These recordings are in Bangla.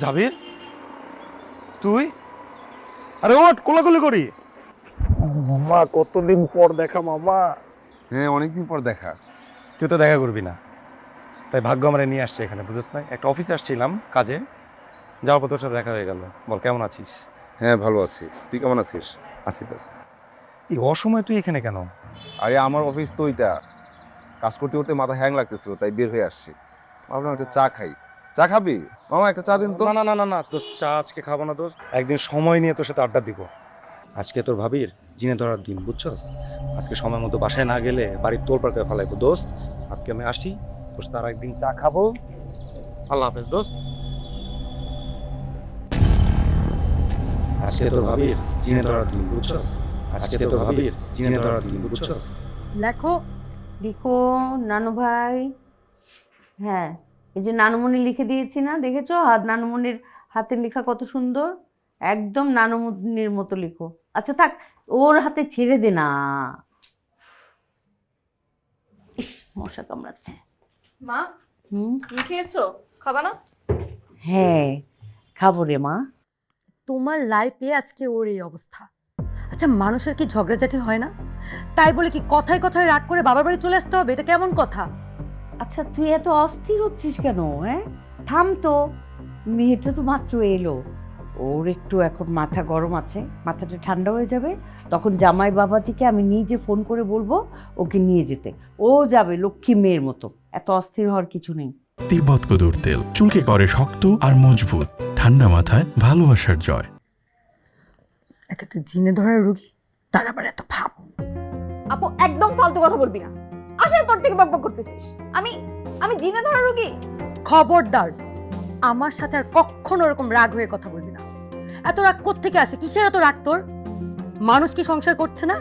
জাবির, তুই? আরে ওঠ, কোলাকুলি করি। মামা, কতদিন পর দেখা মামা। হ্যাঁ, অনেকদিন পর দেখা। তুই তো দেখা করবি না, তাই ভাগ্য আমার নিয়ে আসছে এখানে, বুঝছ না? একটা অফিসে আসছিলাম কাজে, যাওয়ার পর তোর সাথে দেখা হয়ে গেল। বল, কেমন আছিস? হ্যাঁ, ভালো আছি। তুই কেমন আছিস? আছি বাস। এই অসময়ে তুই এখানে কেন? আরে আমার অফিস তো ওইটা, কাজ করতে করতে মাথা হ্যাং লাগতেছিল, তাই বের হয়ে আসছি। ভাবলাম একটা চা খাই। চা খাবি মামা? একটা চা দিন তো। না না না না না, তোর চা আজকে খাবো না দোস্ত। একদিন সময় নিয়ে তোর সাথে আড্ডা দিব। আজকে তোর ভাবির জিনে ধরার দিন, বুঝছস? আজকে সময় মতো বাসায় না গেলে বাড়ির তোর পাড়কে ফেলাইবো দোস্ত। আজকে আমি আসি, তোর সাথে আর একদিন চা খাবো। আল্লাহ হাফেজ দোস্ত। আজকে তোর ভাবির জিনে ধরার দিন, বুঝছস? আজকে তোর ভাবির জিনে ধরার দিন, বুঝছস? লেখো। লিখো নানু ভাই। হ্যাঁ, এই যে নানুমণি লিখে দিয়েছি না, দেখেছো? নানুমণির হাতের লেখা কত সুন্দর। একদম নানুমণির মতো লিখো। আচ্ছা থাক, ওর হাতে ছেড়ে দে না। ইস, মশা কামড়াচ্ছে। মা, হুম, কি খেয়েছো? খাবা না? হ্যাঁ খাবো রে মা। তোমার লাইফে আজকে ওর এই অবস্থা। আচ্ছা, মানুষের কি ঝগড়াঝাটি হয় না? তাই বলে কি কথায় কথায় রাগ করে বাবার বাড়ি চলে আসতে হবে? এটা কেমন কথা? আচ্ছা তুই এত অস্থির হচ্ছিস কেন? হ্যাঁ, থাম তো। মেয়েটা তো মাত্র এলো, ওর একটু এখন মাথা গরম আছে, মাথাটা ঠান্ডা হয়ে যাবে, তখন জামাই বাবাজিকে আমি নিজে ফোন করে বলবো ওকে নিয়ে যেতে। ও যাবে লক্ষ্মী মেয়ের মতো, এত অস্থির হওয়ার কিছু নেই। তিব্বত কদুর তেল চুলকে করে শক্ত আর মজবুত, ঠান্ডা মাথায় ভালোবাসার জয়। একেতে জিনে ধরার রোগী, তার আবার এত ভাব। আপু, একদম ফালতু কথা বলবি না। আসার পর থেকে বকবক করতেছিস। আমি আমি জিনে ধরা রোগী? খবরদার, আমার সাথে আর কখনো ওরকম রাগ হয়ে কথা বলবি না। এত রাগ কোত্থেকে আসে? কিসের এত রাগ তোর? মানুষ কি সংসার করছে না?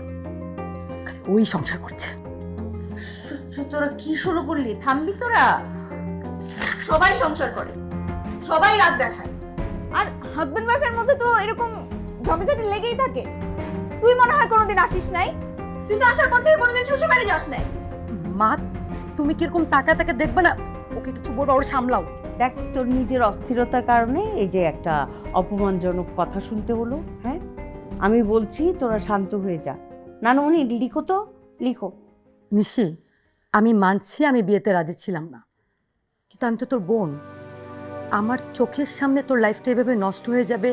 ওই সংসার করছে। তোরা কি শুরু করলি? থামবি তোরা? সবাই সংসার করে, সবাই রাগ দেখায়, আর হাজবেন্ড ওয়াইফের মধ্যে তো এরকম ঝগড়াঝাটি লেগেই থাকে। তুই মনে হয় কোনোদিন আসিস নাই। তুই তো আসার পর থেকে কোনোদিন শ্বশুর বাড়ি যাস নাই। মা, তুমি কিরকম তাকা তাকা দেখবে না? ওকে কিছু বলবো, ওর সামলাও। দেখ, তোর নিজের অস্থিরতার কারণে এই যে একটা অপমানজনক কথা শুনতে হলো। হ্যাঁ, আমি বলছি তোরা শান্ত হয়ে যা। নানুমণি লিখো তো, লিখো। নিশি, আমি মানছি আমি বিয়েতে রাজি ছিলাম না, কিন্তু আমি তো তোর বোন। আমার চোখের সামনে তোর লাইফটা এভাবে নষ্ট হয়ে যাবে,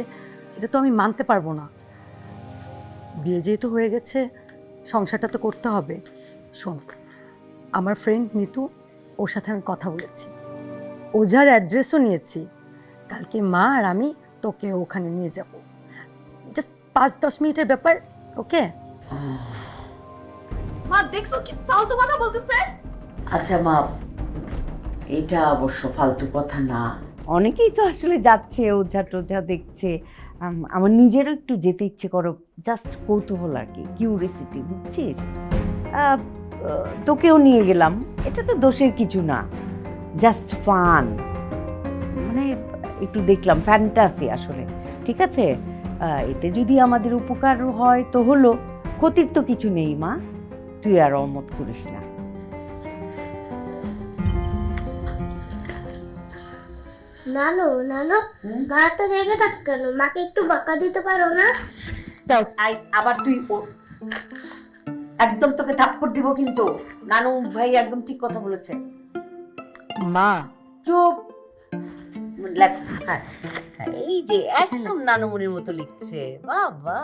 এটা তো আমি মানতে পারবো না। বিয়ে যেহেতু হয়ে গেছে, সংসারটা তো করতে হবে। শোন, আমার ফ্রেন্ড নিতু, ওর সাথে আমি কথা বলেছি, ওঝার অ্যাড্রেসও নিয়েছি। কালকে মা আর আমি তোকে ওখানে নিয়ে যাব। জাস্ট 5-10 মিনিটের ব্যাপার, ওকে? মা, দেখছো কি ফালতু কথা বলতেছে? আচ্ছা মা, এটা অবশ্য ফালতু কথা না। অনেকেই তো আসলে যাচ্ছে, ওঝা টোঝা দেখছে। আমার নিজেরও একটু যেতে ইচ্ছে করো, জাস্ট কৌতূহল আর কি, কিউরিসিটি, বুঝছিস? তোকেও নিয়ে গেলাম, এটা তো দোষের কিছু না, জাস্ট ফান। মানে একটু দেখলাম, ফ্যান্টাসি আসলে। ঠিক আছে, এতে যদি আমাদের উপকার হয় তো হলো, ক্ষতির তো কিছু নেই মা। তুই আর অমত করিস না। নানু নানু, গাটা রেগে থাক কেন? মাকে একটু বকা দিতে পারো না? দাও, আবার তুই একদম তোকে থাপ্পড় দিব কিন্তু। নানু ভাই একদম ঠিক কথা বলেছে। মা, চুপ। লেখ। হ্যাঁ, এই যে একদম নানুমণির মতো লিখছে, বাবা।